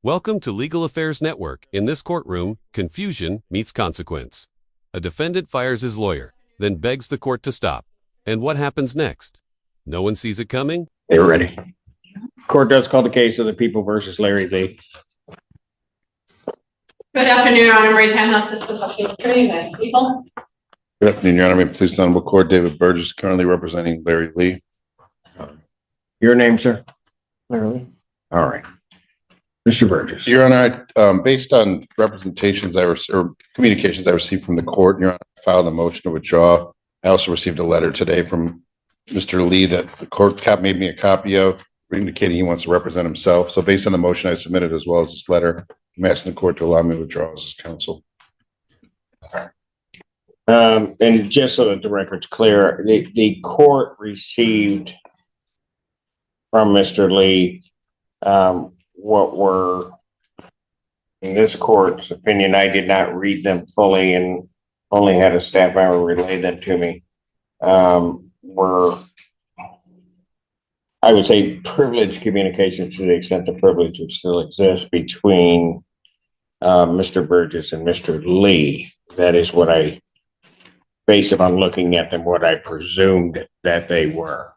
Welcome to Legal Affairs Network. In this courtroom, confusion meets consequence. A defendant fires his lawyer, then begs the court to stop. And what happens next? No one sees it coming? They're ready. Court does call the case of the People versus Larry Lee. Good afternoon, Your Honor. Marie Townhouse, Assistant Special Attorney by People. Good afternoon, Your Honor. Please, Honorable Court, David Burgess, currently representing Larry Lee. Your name, sir? Larry Lee. All right. Mr. Burgess. Your Honor, based on representations or communications I received from the court, Your Honor, I filed a motion to withdraw. I also received a letter today from Mr. Lee that the court made me a copy of, indicating he wants to represent himself. So based on the motion I submitted, as well as this letter, I'm asking the court to allow me to withdraw as his counsel. And just so that the record's clear, the court received from Mr. Lee what were, in this court's opinion, I did not read them fully and only had a staff member relay them to me, were, I would say, privileged communication to the extent the privilege would still exist between Mr. Burgess and Mr. Lee. That is what I, based upon looking at them, what I presumed that they were.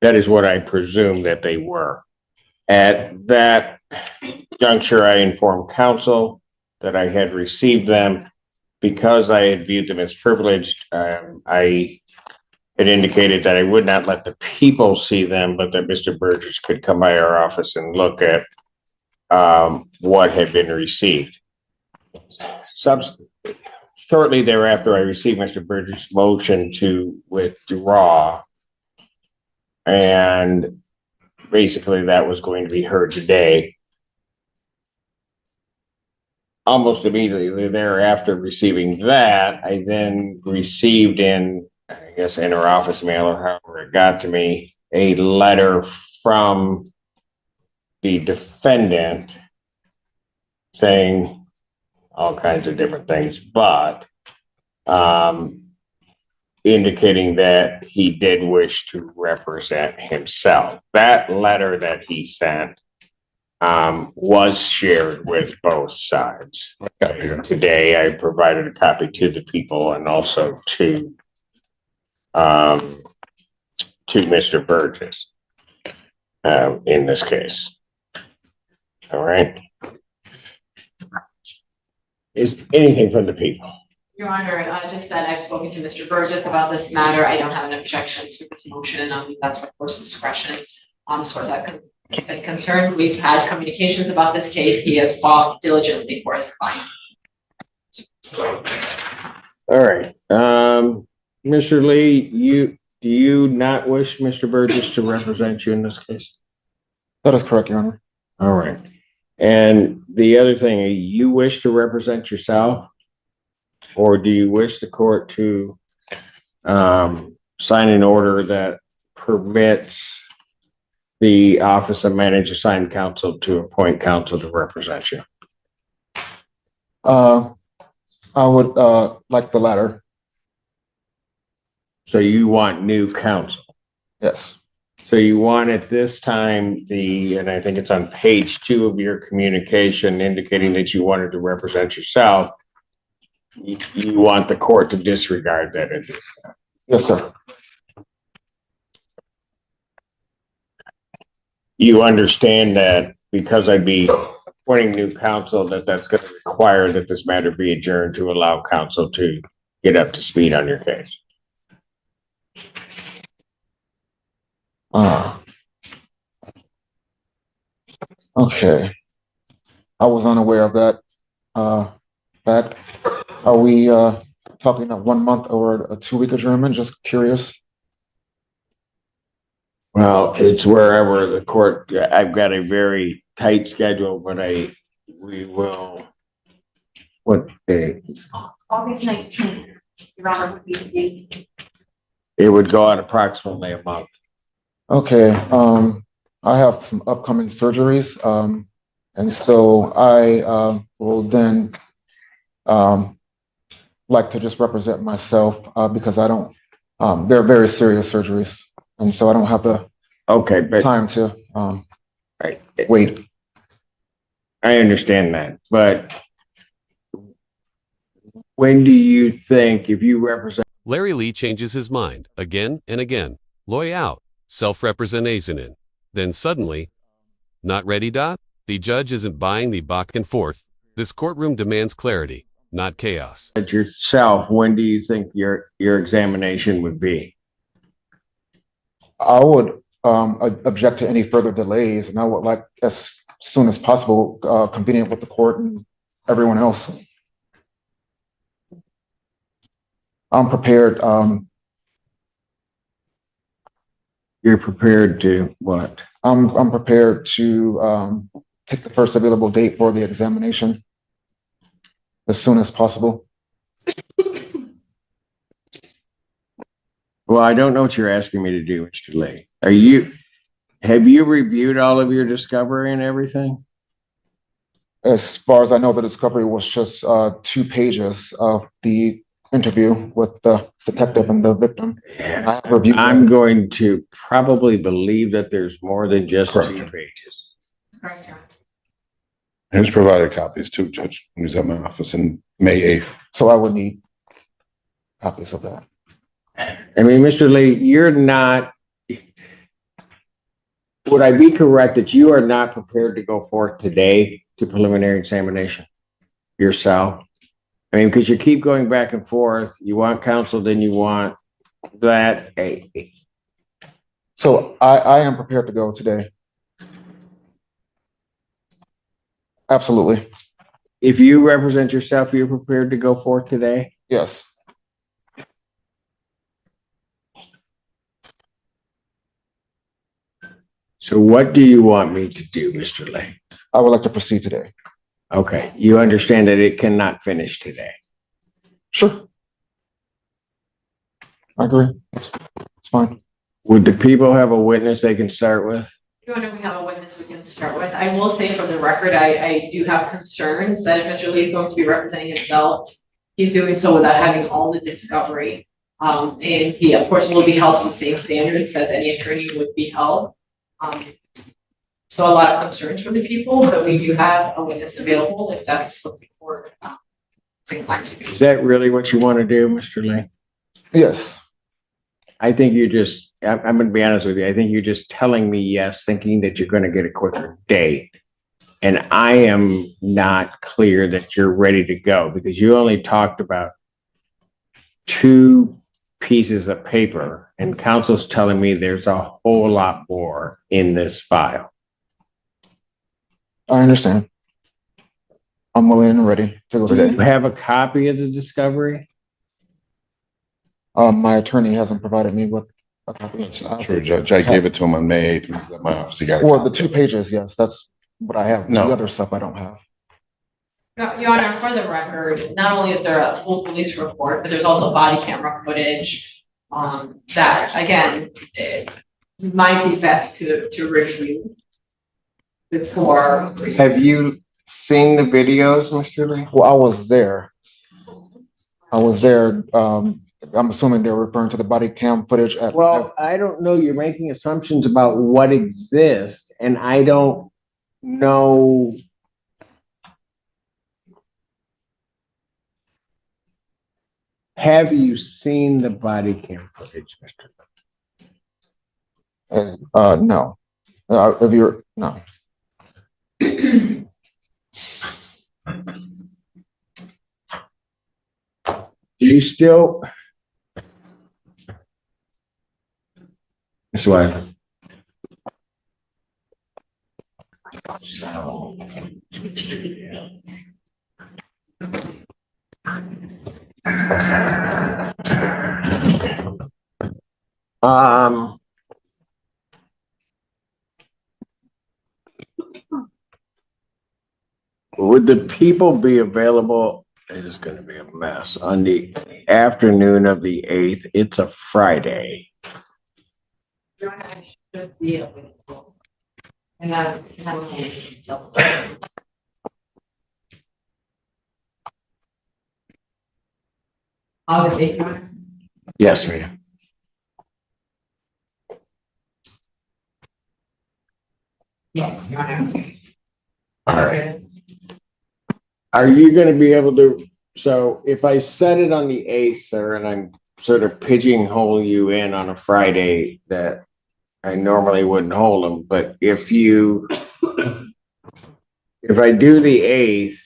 That is what I presumed that they were. At that juncture, I informed counsel that I had received them. Because I had viewed them as privileged, I had indicated that I would not let the people see them, but that Mr. Burgess could come by our office and look at what had been received. Shortly thereafter, I received Mr. Burgess' motion to withdraw, and basically that was going to be heard today. Almost immediately thereafter receiving that, I then received in, I guess, in our office mail or however it got to me, a letter from the defendant saying all kinds of different things, but indicating that he did wish to represent himself. That letter that he sent was shared with both sides. Today, I provided a copy to the people and also to Mr. Burgess in this case. All right. Is anything from the people? Your Honor, just that I've spoken to Mr. Burgess about this matter. I don't have an objection to this motion. That's of course discretion. As far as I've been concerned, we've had communications about this case. He has fought diligently for his client. All right. Mr. Lee, do you not wish Mr. Burgess to represent you in this case? That is correct, Your Honor. All right. And the other thing, you wish to represent yourself, or do you wish the court to sign an order that permits the Office of Manager Assigned Counsel to appoint counsel to represent you? I would like the latter. So you want new counsel? Yes. So you want at this time and I think it's on page 2 of your communication indicating that you wanted to represent yourself. You want the court to disregard that at this time? Yes, sir. You understand that because I'd be appointing new counsel, that's going to require that this matter be adjourned to allow counsel to get up to speed on your case. Okay. I was unaware of that. Are we talking a 1 month or a 2-week adjournment? Just curious. Well, it's wherever the court. I've got a very tight schedule, but we will. What day? August 19th. Your Honor, would be the date. It would go out approximately a month. Okay. I have some upcoming surgeries, and so I will then like to just represent myself because I don't. They're very serious surgeries, and so I don't have the Okay, but time to, I wait. I understand that, but when do you think, if you represent, Larry Lee changes his mind again and again. Loy out, self-representation in. Then suddenly, not ready. The judge isn't buying the back and forth. This courtroom demands clarity, not chaos. yourself, when do you think your examination would be? I would object to any further delays, and I would like as soon as possible, convenient with the court and everyone else. I'm prepared. You're prepared to what? I'm prepared to take the first available date for the examination as soon as possible. Well, I don't know what you're asking me to do, Mr. Lee. Have you reviewed all of your discovery and everything? As far as I know, the discovery was just 2 pages of the interview with the detective and the victim. I have reviewed I'm that. going to probably believe that there's more than just Correct. 2 pages. Correct, Your Honor. He was provided copies too, Judge, when he was at my office in May 8th. So I would need copies of that. I mean, Mr. Lee, you're not, would I be correct that you are not prepared to go forth today to preliminary examination yourself? I mean, because you keep going back and forth, you want counsel, then you want that. So I am prepared to go today. Absolutely. If you represent yourself, you're prepared to go forth today? Yes. So what do you want me to do, Mr. Lee? I would like to proceed today. Okay, you understand that it cannot finish today. Sure. I agree. It's fine. Would the people have a witness they can start with? Your Honor, we have a witness we can start with. I will say for the record, I do have concerns that if Mr. Lee is going to be representing himself, he's doing so without having all the discovery. And he, of course, will be held to the same standards as any attorney would be held. So a lot of concerns for the people, but we do have a witness available if that's what the court is inclined to do. Is that really what you want to do, Mr. Lee? Yes. I think I'm going to be honest with you. I think you're just telling me yes, thinking that you're going to get a quicker date. And I am not clear that you're ready to go because you only talked about 2 pieces of paper and counsel's telling me there's a whole lot more in this file. I understand. I'm willing and ready to go Do you today. have a copy of the discovery? My attorney hasn't provided me with a copy. That's not true, Judge. I gave it to him on May 8th. He was at my office. He got a Or the copy 2 of it. pages, yes, that's what I have. No. The other stuff I don't have. Your Honor, for the record, not only is there a full police report, but there's also body camera footage that, again, it might be best to review before. Have you seen the videos, Mr. Lee? Well, I was there. I'm assuming they're referring to the body cam footage at. Well, I don't know. You're making assumptions about what exists, and I don't know. Have you seen the body cam footage, Mr. No. If you're, no. Do you still? Ms. Wagner. Would the people be available? It is going to be a mess on the afternoon of the 8th. It's a Friday. Your Honor, I should be available. And August 8th, Your Honor. Yes, ma'am. Yes, Your Honor. All right. Are you gonna be able to, so if I set it on the 8th, sir, and I'm sort of pigeonhole you in on a Friday that I normally wouldn't hold them, but if I do the 8th,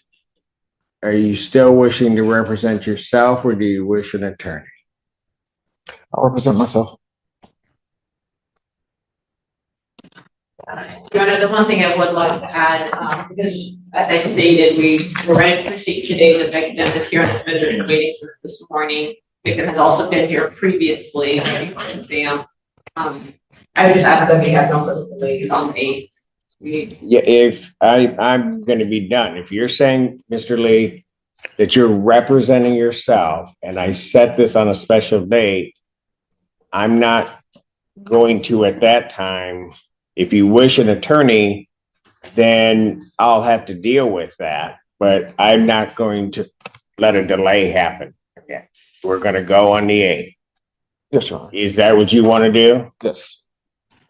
are you still wishing to represent yourself or do you wish an attorney? I'll represent myself. Your Honor, the one thing I would like to add, because as I stated, we're ready to proceed today. The victim is here on this visitor's waiting since this morning. Victim has also been here previously for an exam. I would just ask that we have no further delays on the 8th. Yeah, if I'm gonna be done, if you're saying, Mr. Lee, that you're representing yourself and I set this on a special date, I'm not going to at that time, if you wish an attorney, then I'll have to deal with that, but I'm not going to let a delay happen. Okay, we're gonna go on the 8th. Yes, Your Honor. Is that what you want to do? Yes.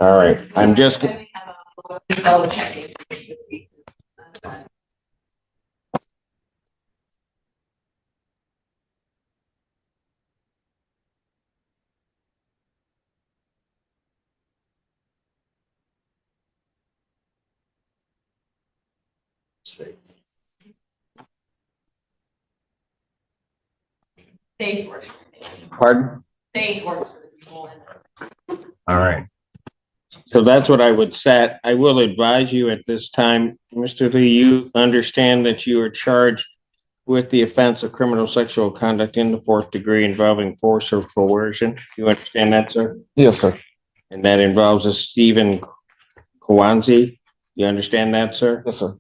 All right, I'm just, Double checking. Days works. pardon? Days works for the people. All right. So that's what I would set. I will advise you at this time, Mr. Lee, you understand that you are charged with the offense of criminal sexual conduct in the 4th degree involving force or coercion. You understand that, sir? Yes, sir. And that involves a Stephen Kwanzi. You understand that, sir? Yes, sir.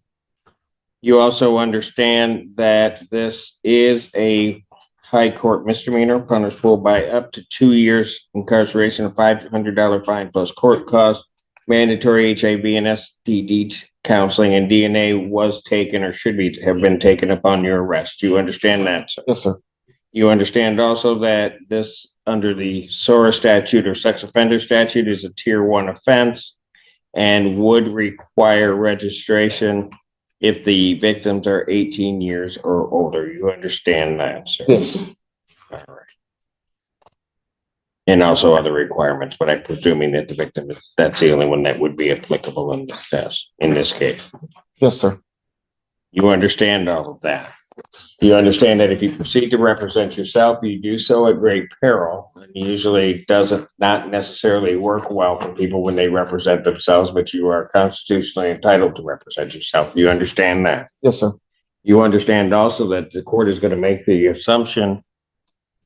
You also understand that this is a high court misdemeanor punishable by up to 2 years incarceration, a $500 fine plus court costs, mandatory HIV and STD counseling, and DNA was taken or should have been taken upon your arrest. You understand that, sir? Yes, sir. You understand also that this, under the SORA statute or sex offender statute, is a tier 1 offense and would require registration if the victims are 18 years or older. You understand that, sir? Yes. All right. And also other requirements, but I'm presuming that the victim that's the only one that would be applicable in this test, in this case. Yes, sir. You understand all of that? You understand that if you proceed to represent yourself, you do so at great peril, and usually doesn't not necessarily work well for people when they represent themselves, but you are constitutionally entitled to represent yourself. You understand that? Yes, sir. You understand also that the court is going to make the assumption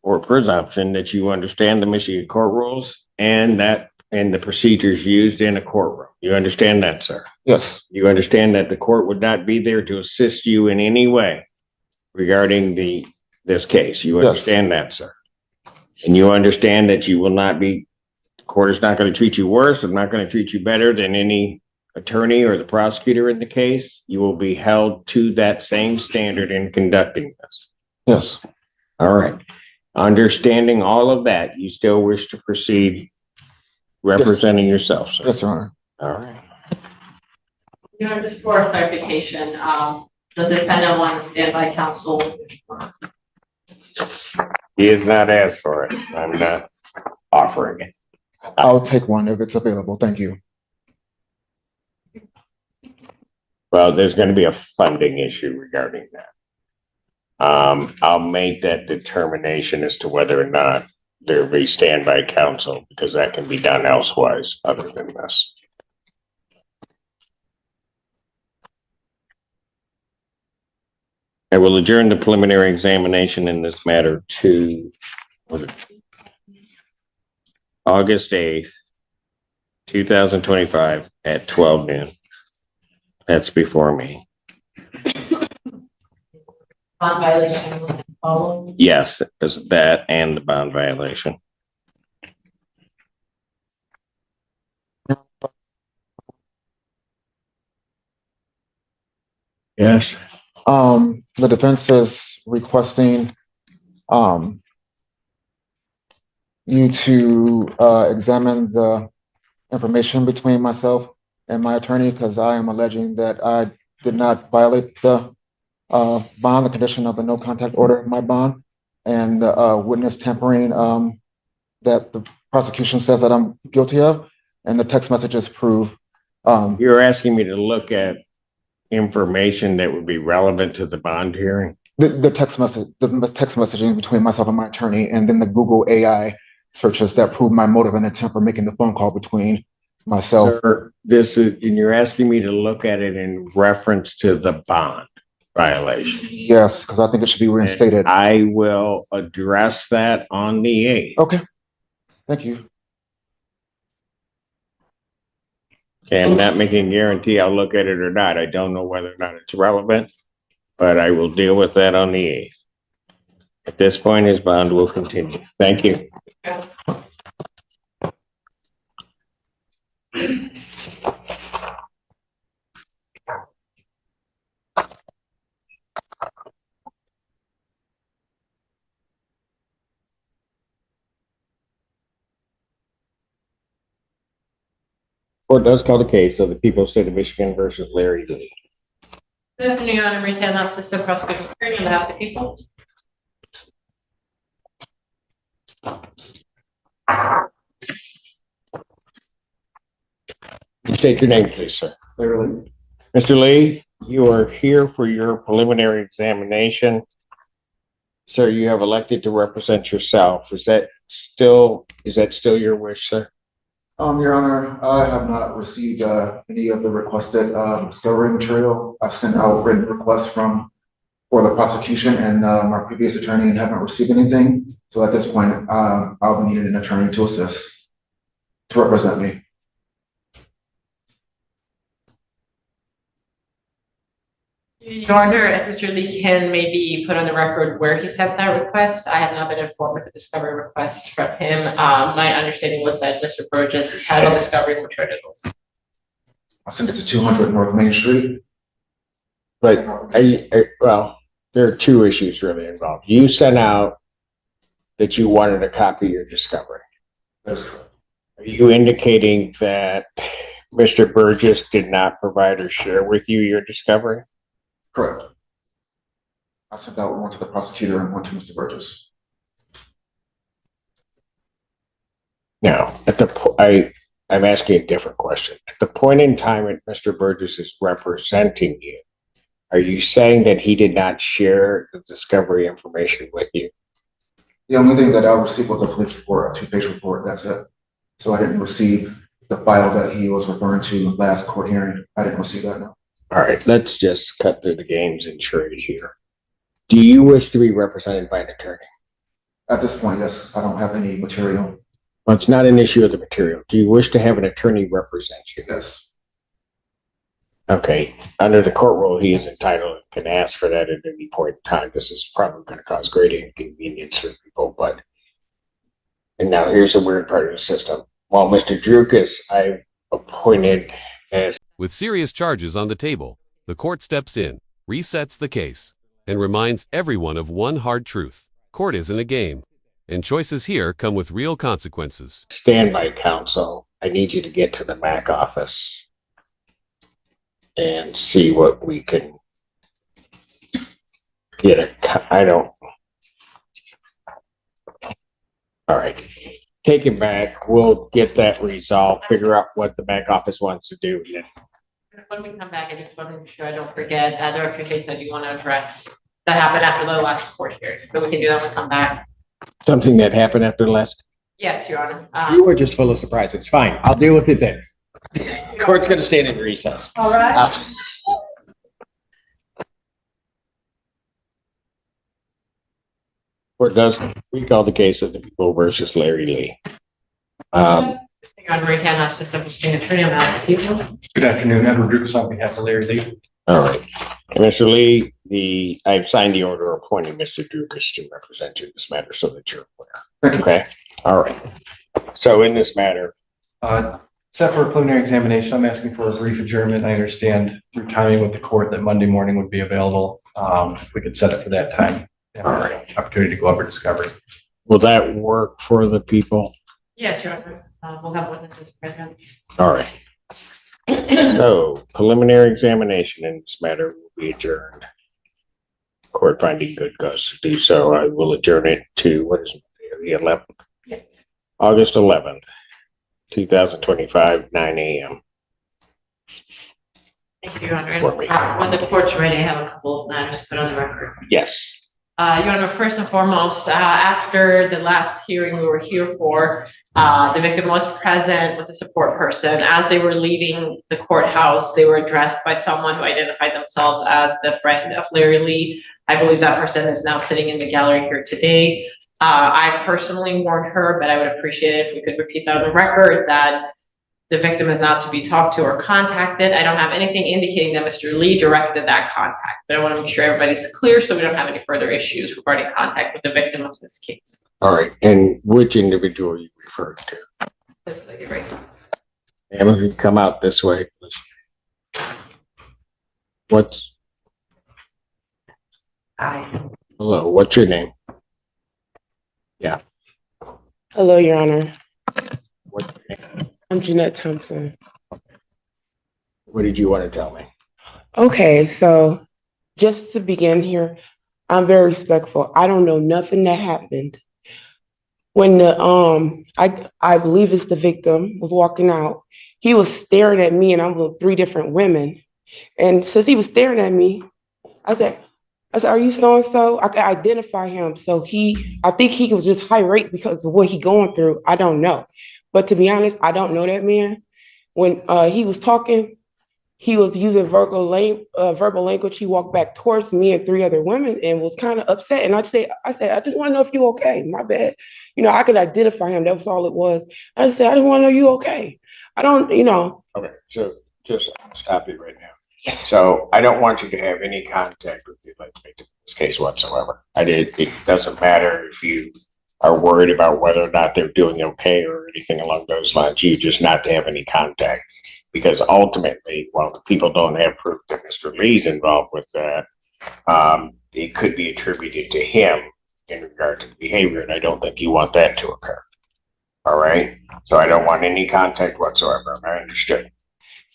or presumption that you understand the Michigan court rules and the procedures used in a courtroom. You understand that, sir? Yes. You understand that the court would not be there to assist you in any way regarding this case. You understand that, sir? And you understand that you will not be, the court is not going to treat you worse and not going to treat you better than any attorney or the prosecutor in the case. You will be held to that same standard in conducting this. Yes. All right. Understanding all of that, you still wish to proceed representing yourself, sir? Yes, Your Honor. All right. Your Honor, just for clarification, does the defendant want standby counsel? He has not asked for it. I'm not offering it. I'll take one if it's available. Thank you. Well, there's going to be a funding issue regarding that. I'll make that determination as to whether or not there be standby counsel, because that can be done elsewise other than this. I will adjourn the preliminary examination in this matter to August 8th, 2025 at 12 noon. That's before me. Bond violation will follow. Yes, there's that and the bond violation. Yes. The defense is requesting you to examine the information between myself and my attorney, because I am alleging that I did not violate the bond, the condition of the no contact order of my bond, and witness tampering that the prosecution says that I'm guilty of, and the text messages prove. You're asking me to look at information that would be relevant to the bond hearing? The text messaging between myself and my attorney, and then the Google AI searches that prove my motive and intent for making the phone call between myself. Sir, and you're asking me to look at it in reference to the bond violation. Yes, because I think it should be reinstated. And I will address that on the 8th. Okay, thank you. Okay, I'm not making a guarantee I'll look at it or not. I don't know whether or not it's relevant, but I will deal with that on the 8th. At this point, his bond will continue. Thank you. Court does call the case of the People's State of Michigan versus Larry Lee. Good afternoon, Your Honor. Retail Assistant Prosecuting Attorney on behalf of the people. State your name, please, sir. Mr. Lee, you are here for your preliminary examination. Sir, you have elected to represent yourself. Is that still your wish, sir? Your Honor, I have not received any of the requested discovery material. I've sent out written requests for the prosecution and my previous attorney and haven't received anything. So at this point, I'll be needing an attorney to assist, to represent me. Your Honor, if Mr. Lee can maybe put on the record where he sent that request. I have not been informed of the discovery request from him. My understanding was that Mr. Burgess had a discovery materials. I sent it to 200 North Main Street. But well, there are two issues really involved. You sent out that you wanted a copy of your discovery. That is correct. Are you indicating that Mr. Burgess did not provide or share with you your discovery? Correct. I sent out one to the prosecutor and one to Mr. Burgess. Now, I'm asking a different question. At the point in time that Mr. Burgess is representing you, are you saying that he did not share the discovery information with you? The only thing that I received was a police report, a 2-page report. That's it. So I didn't receive the file that he was referring to last court hearing. I didn't receive that, no. All right, let's just cut through the games and charade here. Do you wish to be represented by an attorney? At this point, yes, I don't have any material. Well, it's not an issue of the material. Do you wish to have an attorney represent you? Yes. Okay, under the court rule, he is entitled and can ask for that at any point in time. This is probably going to cause great inconvenience for people, but, and now here's the weird part of the system. While Mr. Drukas, I've appointed as With serious charges on the table, the court steps in, resets the case, and reminds everyone of one hard truth. Court isn't a game, and choices here come with real consequences. standby counsel. I need you to get to the MAC office and see what we can get. All right. Take him back. We'll get that resolved, figure out what the MAC office wants to do. When we come back, I just want to make sure I don't forget, there are a few things that you want to address that happened after the last court hearing. So we can do that when we come back. Something that happened after the last. Yes, Your Honor. You were just full of surprises. Fine. I'll deal with it then. Court's going to stand in recess. All right. Court does recall the case of the people versus Larry Lee. Your Honor, Retail Assistant Prosecuting Attorney on behalf of the people. Good afternoon, Edward Drukas on behalf of Larry Lee. All right. And Mr. Lee, I've signed the order appointing Mr. Drukas to represent you in this matter so that you're aware. Okay. All right. So in this matter. Set for a preliminary examination, I'm asking for a brief adjournment. I understand through timing with the court that Monday morning would be available. If we could set it for that time. All right. Opportunity to go over discovery. Will that work for the people? Yes, Your Honor. We'll have witnesses present. All right. So preliminary examination in this matter will be adjourned. Court finding good cause to do so. I will adjourn it to, what is it, the 11th? Yes. August 11th, 2025, 9 a.m. Thank you, Your Honor. For me. When the court's ready, I have a couple of matters to put on the record. Yes. Your Honor, first and foremost, after the last hearing we were here for, the victim was present with a support person. As they were leaving the courthouse, they were addressed by someone who identified themselves as the friend of Larry Lee. I believe that person is now sitting in the gallery here today. I've personally warned her, but I would appreciate it if we could repeat that on the record, that the victim is not to be talked to or contacted. I don't have anything indicating that Mr. Lee directed that contact, but I want to make sure everybody's clear so we don't have any further issues regarding contact with the victim of this case. All right. And which individual are you referring to? This lady right now. Emma, you come out this way, please. What's, Hi. hello, what's your name? Hello, Your Honor. What's your name? I'm Jeanette Thompson. What did you want to tell me? Okay, so just to begin here, I'm very respectful. I don't know nothing that happened. When the I believe it's the victim was walking out, he was staring at me and I'm with 3 different women. And since he was staring at me, I said, are you so-and-so? I could identify him. So I think he was just irate because of what he going through. I don't know. But to be honest, I don't know that man. When he was talking, he was using verbal language. He walked back towards me and 3 other women and was kind of upset. And I said, I just want to know if you okay. My bad. I could identify him. That was all it was. I just said, I just want to know you okay. I don't. Okay, so just stop you right now. Yes. So I don't want you to have any contact with the victim in this case whatsoever. It doesn't matter if you are worried about whether or not they're doing okay or anything along those lines. You just not to have any contact, because ultimately, while the people don't have proof that Mr. Lee's involved with that, it could be attributed to him in regard to the behavior, and I don't think you want that to occur. All right. So I don't want any contact whatsoever. I understood.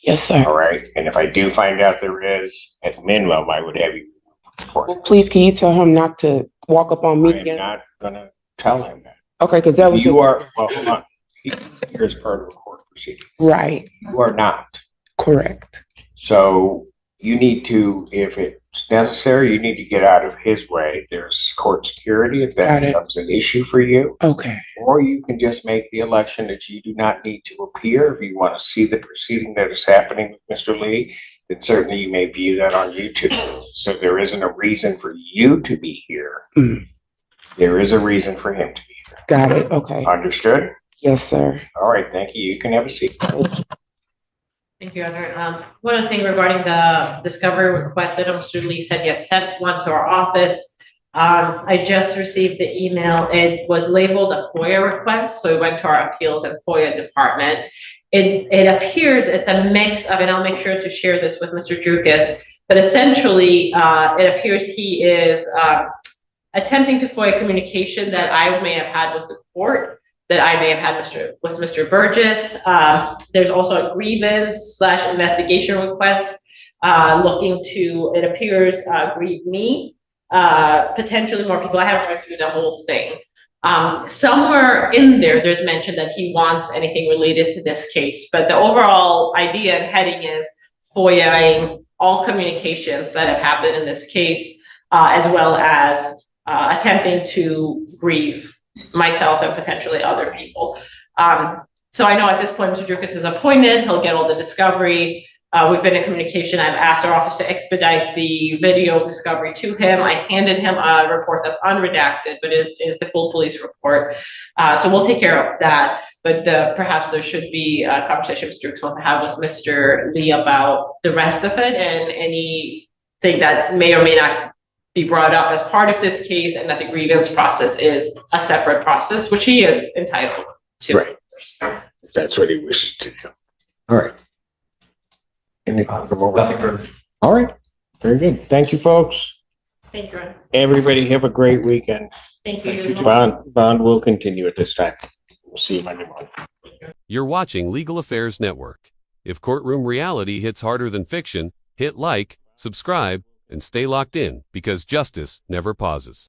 Yes, sir. All right. And if I do find out there is, at minimum, I would have you report. Well, please, can you tell him not to walk up on me I am again? not gonna tell him that. Okay, because that was You just are, well, hold on. Here's part of a court proceeding. right. You are not. Correct. So you need to, if it's necessary, you need to get out of his way. There's court security if that Got it. becomes an issue for you. Okay. Or you can just make the election that you do not need to appear. If you want to see the proceeding that is happening with Mr. Lee, then certainly you may view that on YouTube. So there isn't a reason for you to be here. Mhm. There is a reason for him to be here. Got it. Okay. Understood? Yes, sir. All right, thank you. You can have a seat. Thank you, Your Honor. One other thing regarding the discovery request, that Mr. Lee said he had sent one to our office. I just received the email. It was labeled a FOIA request, so it went to our appeals and FOIA department. It appears it's a mix of, and I'll make sure to share this with Mr. Drukas, but essentially, it appears he is attempting to FOIA communication that I may have had with the court, that I may have had with Mr. Burgess. There's also a grievance/investigation request looking to, it appears, grieve me, potentially more people. I haven't read through the whole thing. Somewhere in there's mention that he wants anything related to this case, but the overall idea and heading is FOIAing all communications that have happened in this case, as well as attempting to grieve myself and potentially other people. So I know at this point, Mr. Drukas is appointed. He'll get all the discovery. We've been in communication. I've asked our office to expedite the video discovery to him. I handed him a report that's unredacted, but it is the full police report. So we'll take care of that. But perhaps there should be a conversation Mr. Drukas wants to have with Mr. Lee about the rest of it and anything that may or may not be brought up as part of this case, and that the grievance process is a separate process, which he is entitled to. Right. That's what he wishes to do. All right. Anything from over? Nothing further. All right. Very good. Thank you, folks. Thank you. Everybody have a great weekend. Thank you. Bond will continue at this time. We'll see you Monday morning. You're watching Legal Affairs Network. If courtroom reality hits harder than fiction, hit like, subscribe, and stay locked in because justice never pauses.